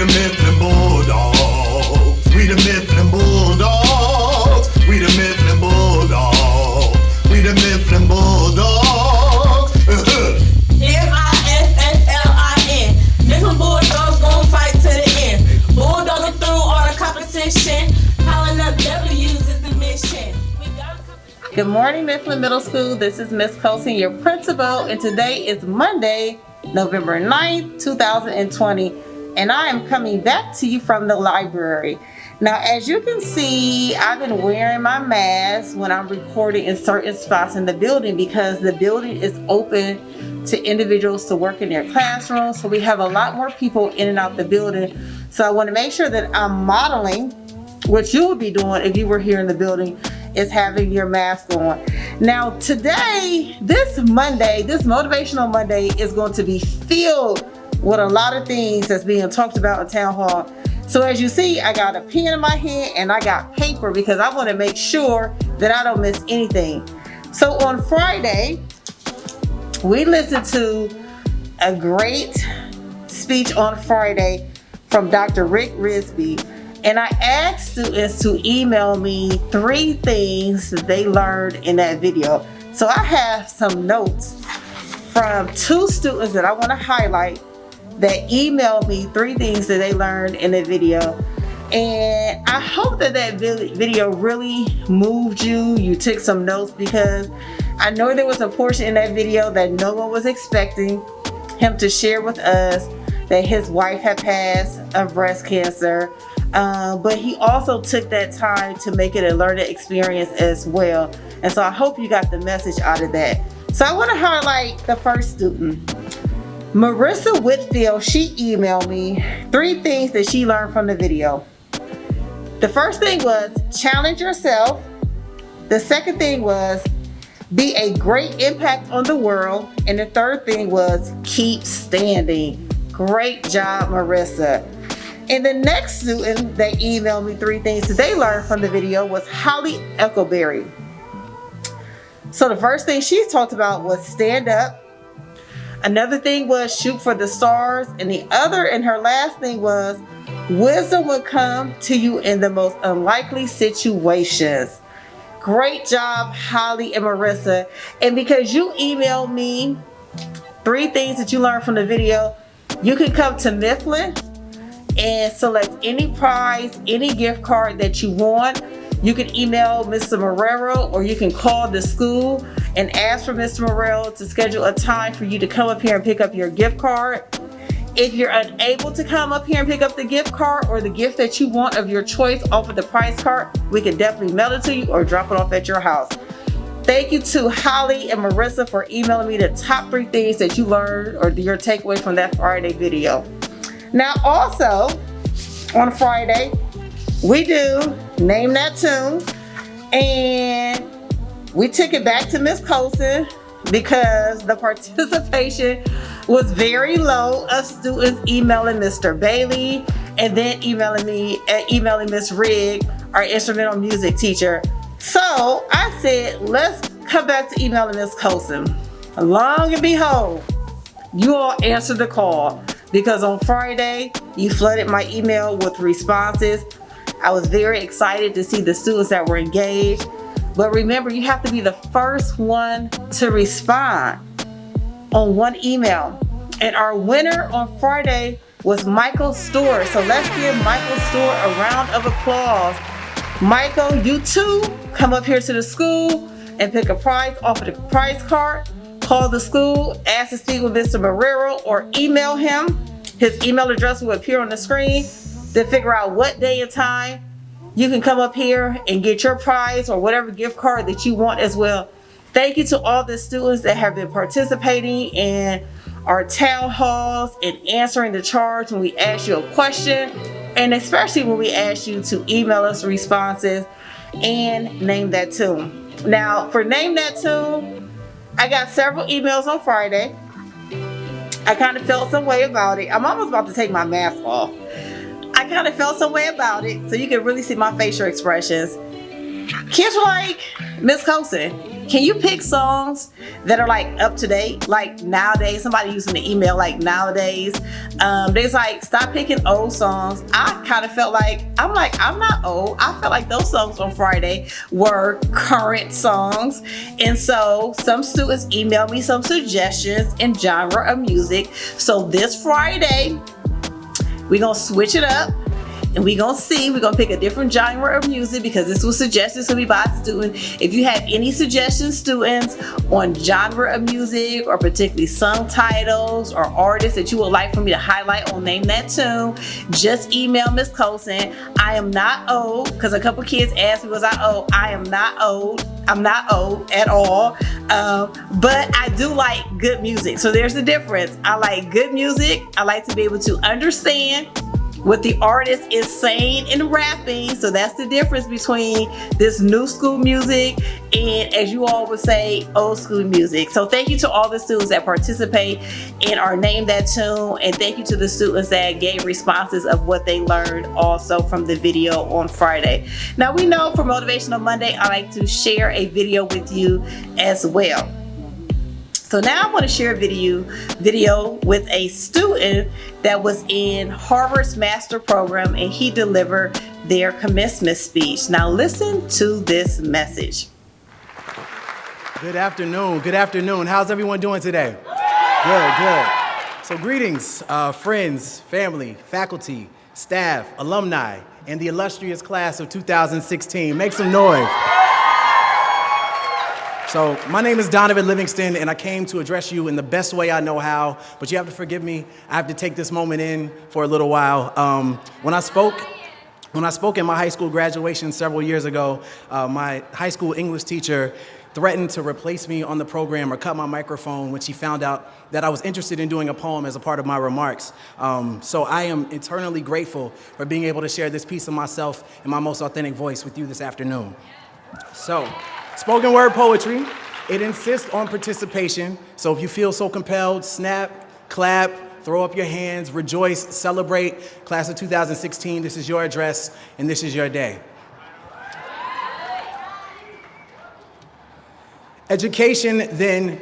the Mifflin Bulldogs. We the Mifflin Bulldogs. We the Mifflin Bulldogs. We the Mifflin Bulldogs. Mifflin. Mifflin Bulldogs gon' fight to the end. Bulldogging through all the competition. Piling up W's is the mission. Good morning, Mifflin Middle School. This is Miss Colson, your principal, and today is Monday, November 9th, 2020, and I am coming back to you from the library. Now, as you can see, I've been wearing my mask when I'm recording in certain spots in the building because the building is open to individuals to work in their classrooms, so we have a lot more people in and out the building. So I want to make sure that I'm modeling what you would be doing if you were here in the building, is having your mask on. Now today, this Monday, this Motivational Monday is going to be filled with a lot of things that's being talked about in town hall. So as you see, I got a pen in my hand and I got paper because I want to make sure that I don't miss anything. So on Friday, we listened to a great speech on Friday from Dr. Rick Risby. And I asked students to email me 3 things that they learned in that video. So I have some notes from 2 students that I want to highlight that emailed me 3 things that they learned in the video. And I hope that that video really moved you. You took some notes because I know there was a portion in that video that no one was expecting him to share with us, that his wife had passed of breast cancer. But he also took that time to make it a learning experience as well. And so I hope you got the message out of that. So I want to highlight the first student. Marissa Whitfield, she emailed me 3 things that she learned from the video. The first thing was challenge yourself. The second thing was be a great impact on the world. And the third thing was keep standing. Great job, Marissa. And the next student that emailed me 3 things that they learned from the video was Holly Eckleberry. So the first thing she talked about was stand up. Another thing was shoot for the stars. And her last thing was wisdom will come to you in the most unlikely situations. Great job, Holly and Marissa. And because you emailed me 3 things that you learned from the video, you can come to Mifflin and select any prize, any gift card that you want. You can email Mr. Morero or you can call the school and ask for Mr. Morero to schedule a time for you to come up here and pick up your gift card. If you're unable to come up here and pick up the gift card or the gift that you want of your choice off of the prize card, we can definitely mail it to you or drop it off at your house. Thank you to Holly and Marissa for emailing me the top 3 things that you learned or your takeaway from that Friday video. Now also, on Friday, we do Name That Tune, and we took it back to Miss Colson because the participation was very low of students emailing Mr. Bailey and then emailing Miss Rigg, our instrumental music teacher. So I said, let's come back to emailing Miss Colson. Long and behold, you all answered the call. Because on Friday, you flooded my email with responses. I was very excited to see the students that were engaged. But remember, you have to be the first one to respond on one email. And our winner on Friday was Michael Stewart. So let's give Michael Stewart a round of applause. Michael, you too, come up here to the school and pick a prize off of the prize card. Call the school, ask to speak with Mr. Morero, or email him. His email address will appear on the screen to figure out what day and time you can come up here and get your prize or whatever gift card that you want as well. Thank you to all the students that have been participating in our town halls and answering the charge when we ask you a question, and especially when we ask you to email us responses and name that tune. Now, for Name That Tune, I got several emails on Friday. I kind of felt some way about it. I'm almost about to take my mask off. I kind of felt some way about it, so you can really see my facial expressions. Kids were like, Miss Colson, can you pick songs that are like up to date? Like nowadays, somebody using the email like nowadays. They's like, stop picking old songs. I kind of felt like, I'm not old. I felt like those songs on Friday were current songs. And so some students emailed me some suggestions in genre of music. So this Friday, we're going to switch it up. And we're going to pick a different genre of music because this was suggested to me by a student. If you have any suggestions, students, on genre of music or particularly song titles or artists that you would like for me to highlight on Name That Tune, just email Miss Colson. I am not old, because a couple kids asked me, was I old? I am not old. I'm not old at all. But I do like good music. So there's the difference. I like good music. I like to be able to understand what the artist is saying and rapping. So that's the difference between this new school music and, as you all would say, old school music. So thank you to all the students that participate in our Name That Tune, and thank you to the students that gave responses of what they learned also from the video on Friday. Now, we know for Motivational Monday, I like to share a video with you as well. So now I want to share a video with a student that was in Harvard's master program, and he delivered their commencement speech. Now listen to this message. Good afternoon. Good afternoon. How's everyone doing today? Good. So greetings, friends, family, faculty, staff, alumni, and the illustrious class of 2016. Make some noise. So my name is Donovan Livingston, and I came to address you in the best way I know how, but you have to forgive me. I have to take this moment in for a little while. When I spoke in my high school graduation several years ago, my high school English teacher threatened to replace me on the program or cut my microphone when she found out that I was interested in doing a poem as a part of my remarks. So I am eternally grateful for being able to share this piece of myself in my most authentic voice with you this afternoon. So, spoken word poetry, it insists on participation. So if you feel so compelled, snap, clap, throw up your hands, rejoice, celebrate. Class of 2016, this is your address, and this is your day. Education, then,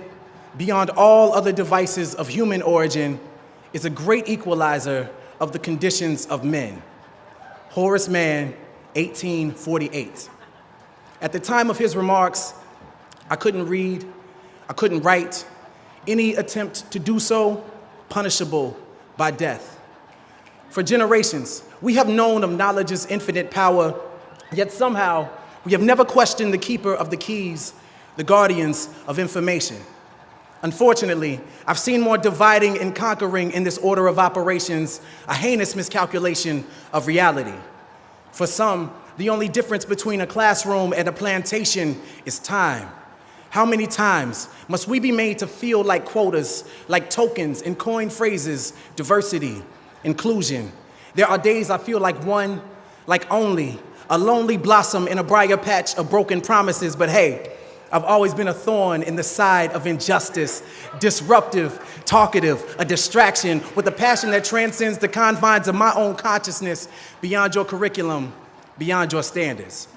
beyond all other devices of human origin, is a great equalizer of the conditions of men. Horace Mann, 1848. At the time of his remarks, I couldn't read, I couldn't write. Any attempt to do so, punishable by death. For generations, we have known of knowledge's infinite power, yet somehow we have never questioned the keeper of the keys, the guardians of information. Unfortunately, I've seen more dividing and conquering in this order of operations, a heinous miscalculation of reality. For some, the only difference between a classroom and a plantation is time. How many times must we be made to feel like quotas, like tokens and coined phrases, diversity, inclusion? There are days I feel like one, like only, a lonely blossom in a briar patch of broken promises, but hey, I've always been a thorn in the side of injustice, disruptive, talkative, a distraction with a passion that transcends the confines of my own consciousness, beyond your curriculum, beyond your standards.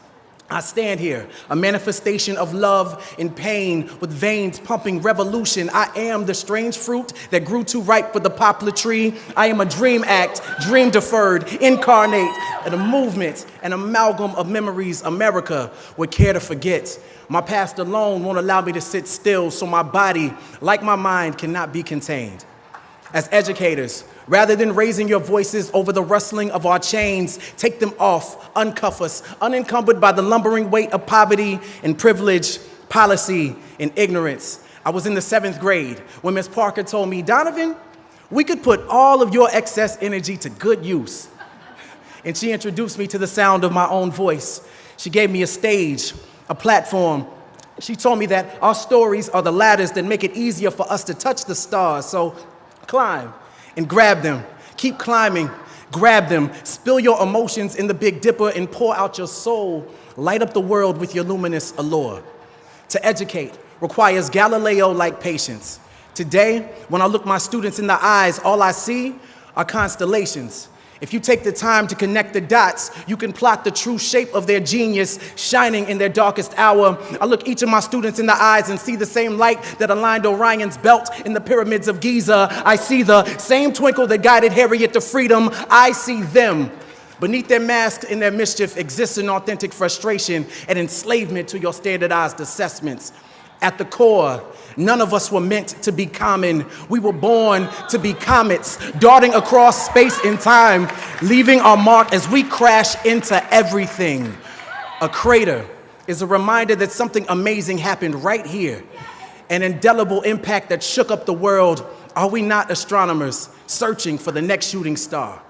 I stand here, a manifestation of love and pain with veins pumping revolution. I am the strange fruit that grew too ripe for the poplar tree. I am a dream act, dream deferred, incarnate, and a movement, an amalgam of memories America would care to forget. My past alone won't allow me to sit still, so my body, like my mind, cannot be contained. As educators, rather than raising your voices over the rustling of our chains, take them off, uncuff us, unencumbered by the lumbering weight of poverty and privilege, policy and ignorance. I was in the 7th grade when Ms. Parker told me, Donovan, we could put all of your excess energy to good use. And she introduced me to the sound of my own voice. She gave me a stage, a platform. She told me that our stories are the ladders that make it easier for us to touch the stars. So climb and grab them. Keep climbing, grab them. Spill your emotions in the Big Dipper and pour out your soul. Light up the world with your luminous allure. To educate requires Galileo-like patience. Today, when I look my students in the eyes, all I see are constellations. If you take the time to connect the dots, you can plot the true shape of their genius shining in their darkest hour. I look each of my students in the eyes and see the same light that aligned Orion's belt in the pyramids of Giza. I see the same twinkle that guided Harriet to freedom. I see them. Beneath their masks and their mischief exists an authentic frustration and enslavement to your standardized assessments. At the core, none of us were meant to be common. We were born to be comets, darting across space and time, leaving our mark as we crash into everything. A crater is a reminder that something amazing happened right here, an indelible impact that shook up the world. Are we not astronomers searching for the next shooting star?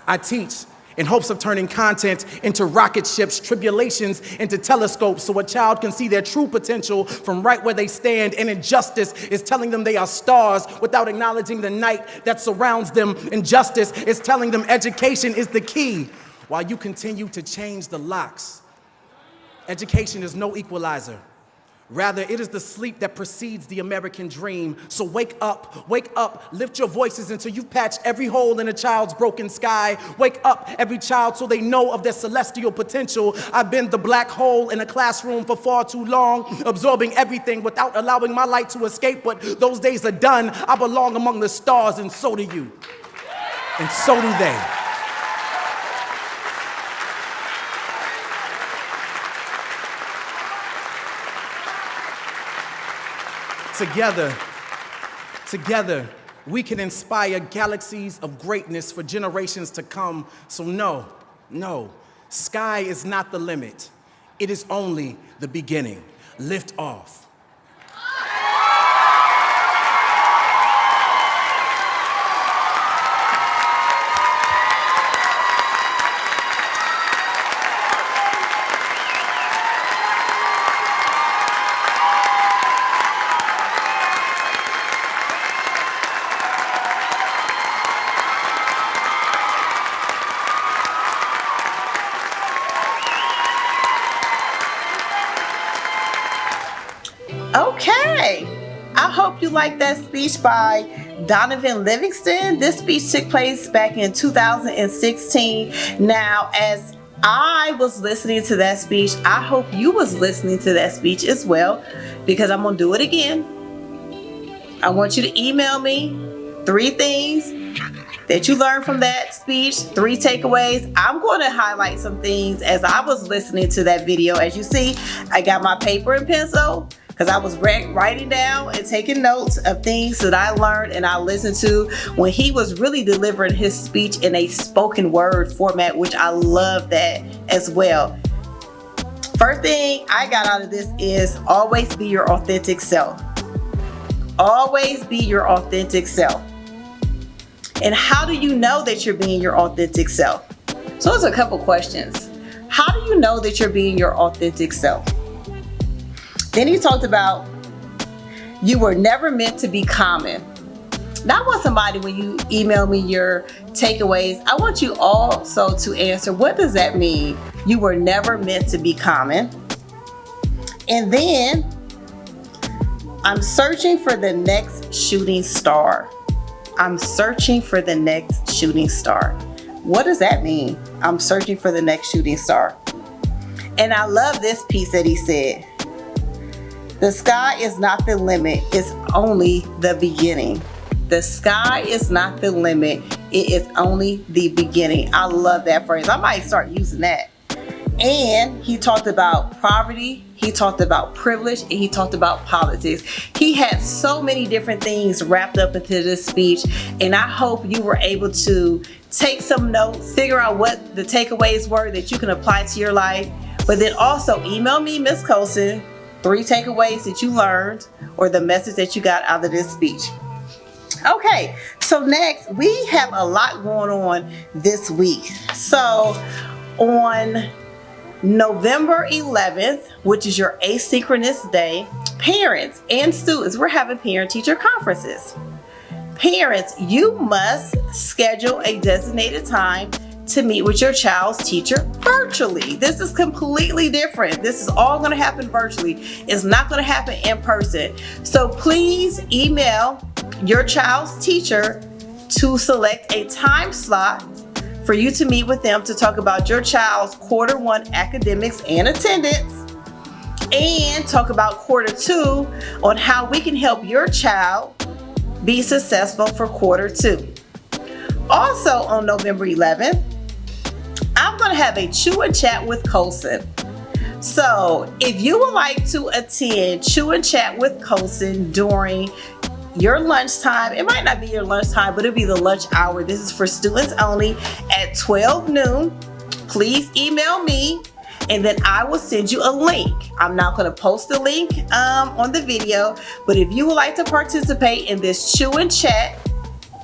I teach in hopes of turning content into rocket ships, tribulations into telescopes, so a child can see their true potential from right where they stand. And injustice is telling them they are stars without acknowledging the night that surrounds them. Injustice is telling them education is the key while you continue to change the locks. Education is no equalizer. Rather, it is the sleep that precedes the American dream. So wake up, lift your voices until you've patched every hole in a child's broken sky. Wake up, every child, so they know of their celestial potential. I've been the black hole in a classroom for far too long, absorbing everything without allowing my light to escape. But those days are done. I belong among the stars, and so do you. And so do they. Together, we can inspire galaxies of greatness for generations to come. So no, sky is not the limit. It is only the beginning. Lift off. Okay, I hope you liked that speech by Donovan Livingston. This speech took place back in 2016. Now, as I was listening to that speech, I hope you was listening to that speech as well, because I'm gonna do it again. I want you to email me 3 things that you learned from that speech, 3 takeaways. I'm going to highlight some things as I was listening to that video. As you see, I got my paper and pencil, because I was writing down and taking notes of things that I learned and I listened to when he was really delivering his speech in a spoken word format, which I love that as well. First thing I got out of this is always be your authentic self. Always be your authentic self. And how do you know that you're being your authentic self? So there's a couple questions. How do you know that you're being your authentic self? Then he talked about you were never meant to be common. Now I want somebody, when you email me your takeaways, I want you also to answer, what does that mean? You were never meant to be common. And then, I'm searching for the next shooting star. I'm searching for the next shooting star. What does that mean? I'm searching for the next shooting star. And I love this piece that he said. The sky is not the limit, it's only the beginning. The sky is not the limit, it is only the beginning. I love that phrase. I might start using that. And he talked about poverty, he talked about privilege, and he talked about politics. He had so many different things wrapped up into this speech, and I hope you were able to take some notes, figure out what the takeaways were that you can apply to your life, but then also email me, Miss Colson, 3 takeaways that you learned or the message that you got out of this speech. Okay, so next we have a lot going on this week. So on November 11th, which is your asynchronous day, parents and students, we're having parent-teacher conferences. Parents, you must schedule a designated time to meet with your child's teacher virtually. This is completely different. This is all going to happen virtually. It's not going to happen in person. So please email your child's teacher to select a time slot for you to meet with them to talk about your child's quarter 1 academics and attendance, and talk about quarter 2 on how we can help your child be successful for quarter 2. Also on November 11th, I'm going to have a Chew and Chat with Colson. So if you would like to attend Chew and Chat with Colson during your lunchtime, it might not be your lunchtime, but it'll be the lunch hour. This is for students only at 12 noon. Please email me and then I will send you a link. I'm not going to post the link on the video, but if you would like to participate in this Chew and Chat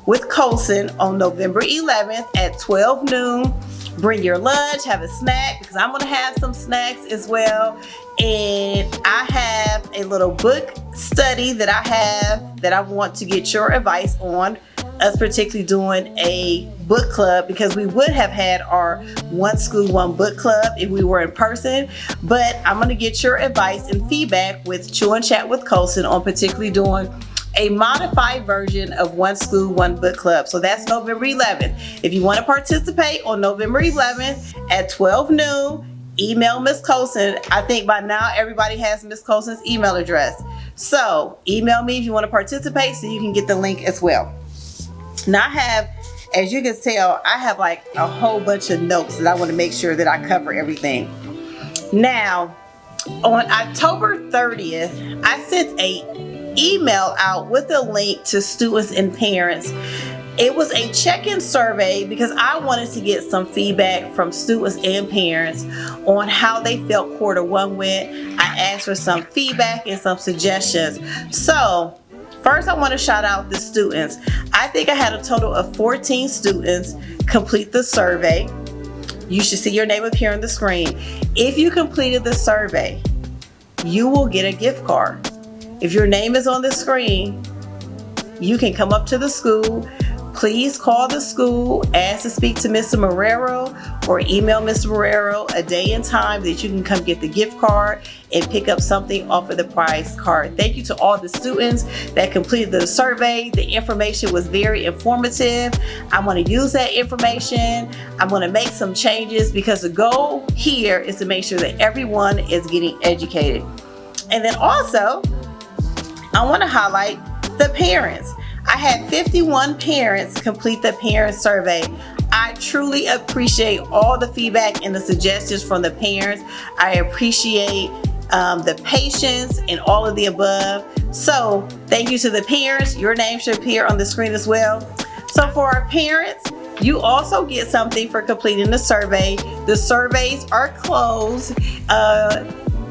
with Colson on November 11th at 12 noon, bring your lunch, have a snack, because I'm going to have some snacks as well. And I have a little book study that I want to get your advice on, us particularly doing a book club, because we would have had our One School, One Book Club if we were in person. But I'm going to get your advice and feedback with Chew and Chat with Colson on particularly doing a modified version of One School, One Book Club. So that's November 11th. If you want to participate on November 11th at 12 noon, email Miss Colson. I think by now everybody has Miss Colson's email address. So email me if you want to participate so you can get the link as well. Now I have, as you can tell, I have like a whole bunch of notes that I want to make sure that I cover everything. Now, on October 30th, I sent a email out with a link to students and parents. It was a check-in survey because I wanted to get some feedback from students and parents on how they felt quarter 1 went. I asked for some feedback and some suggestions. So first I want to shout out the students. I think I had a total of 14 students complete the survey. You should see your name appear on the screen. If you completed the survey, you will get a gift card. If your name is on the screen, you can come up to the school. Please call the school, ask to speak to Mr. Marrero, or email Mr. Marrero a day and time that you can come get the gift card and pick up something off of the prize card. Thank you to all the students that completed the survey. The information was very informative. I'm going to use that information. I'm going to make some changes because the goal here is to make sure that everyone is getting educated. And then also, I want to highlight the parents. I had 51 parents complete the parent survey. I truly appreciate all the feedback and the suggestions from the parents. I appreciate the patience and all of the above. So thank you to the parents. Your name should appear on the screen as well. So for our parents, you also get something for completing the survey. The surveys are closed.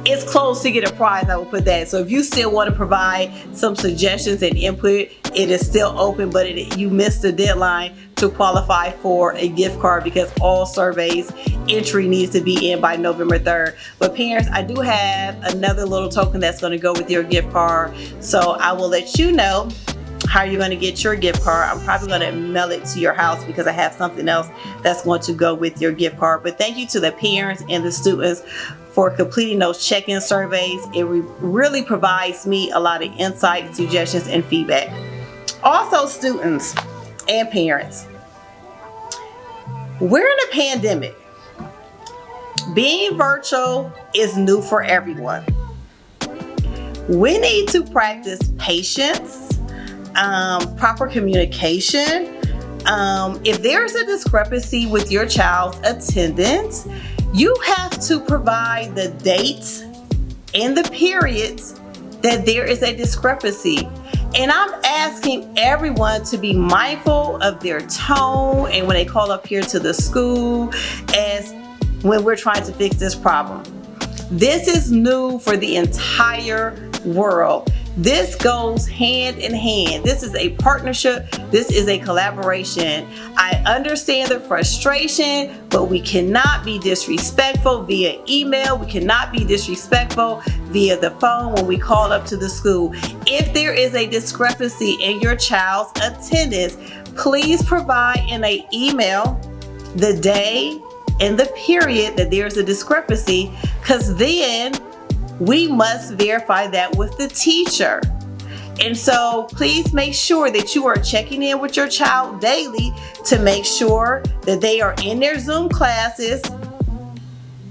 It's closed to get a prize, I will put that. So if you still want to provide some suggestions and input, it is still open, but you missed the deadline to qualify for a gift card because all surveys entry needs to be in by November 3rd. But parents, I do have another little token that's going to go with your gift card. So I will let you know how you're going to get your gift card. I'm probably going to mail it to your house because I have something else that's going to go with your gift card. But thank you to the parents and the students for completing those check-in surveys. It really provides me a lot of insight, suggestions, and feedback. Also, students and parents, we're in a pandemic. Being virtual is new for everyone. We need to practice patience, proper communication. If there's a discrepancy with your child's attendance, you have to provide the dates and the periods that there is a discrepancy. And I'm asking everyone to be mindful of their tone and when they call up here to the school as when we're trying to fix this problem. This is new for the entire world. This goes hand in hand. This is a partnership. This is a collaboration. I understand the frustration, but we cannot be disrespectful via email. We cannot be disrespectful via the phone when we call up to the school. If there is a discrepancy in your child's attendance, please provide in an email the day and the period that there's a discrepancy, because then we must verify that with the teacher. And so please make sure that you are checking in with your child daily to make sure that they are in their Zoom classes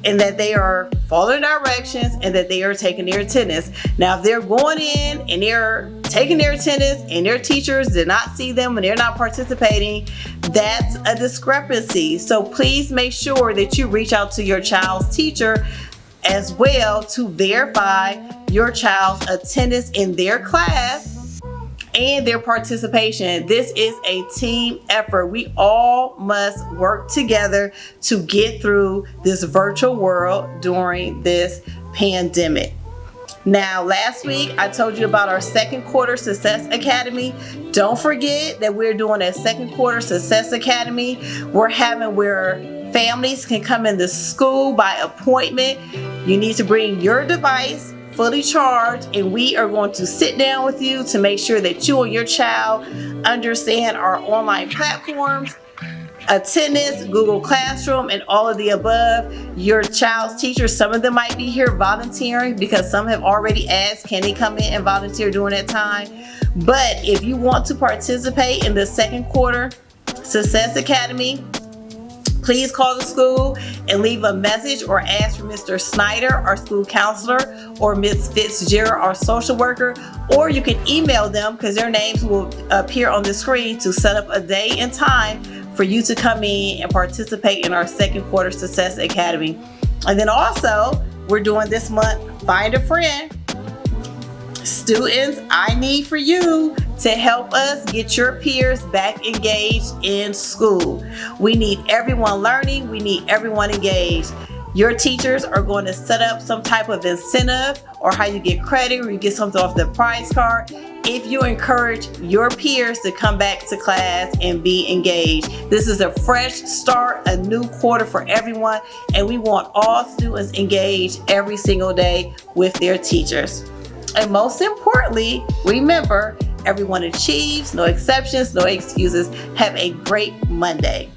and that they are following directions and that they are taking their attendance. Now, if they're going in and they're taking their attendance and their teachers did not see them and they're not participating, that's a discrepancy. So please make sure that you reach out to your child's teacher as well to verify your child's attendance in their class and their participation. This is a team effort. We all must work together to get through this virtual world during this pandemic. Now, last week I told you about our second quarter Success Academy. Don't forget that we're doing a second quarter Success Academy. We're having where families can come into school by appointment. You need to bring your device fully charged, and we are going to sit down with you to make sure that you and your child understand our online platforms, attendance, Google Classroom, and all of the above. Your child's teachers, some of them might be here volunteering because some have already asked, can they come in and volunteer during that time? But if you want to participate in the second quarter Success Academy, please call the school and leave a message or ask for Mr. Snyder, our school counselor, or Ms. Fitzgerald, our social worker, or you can email them because their names will appear on the screen to set up a day and time for you to come in and participate in our second quarter Success Academy. And then also, we're doing this month, Find a Friend. Students, I need for you to help us get your peers back engaged in school. We need everyone learning. We need everyone engaged. Your teachers are going to set up some type of incentive or how you get credit or you get something off the prize card if you encourage your peers to come back to class and be engaged. This is a fresh start, a new quarter for everyone, and we want all students engaged every single day with their teachers. And most importantly, remember, everyone achieves, no exceptions, no excuses. Have a great Monday.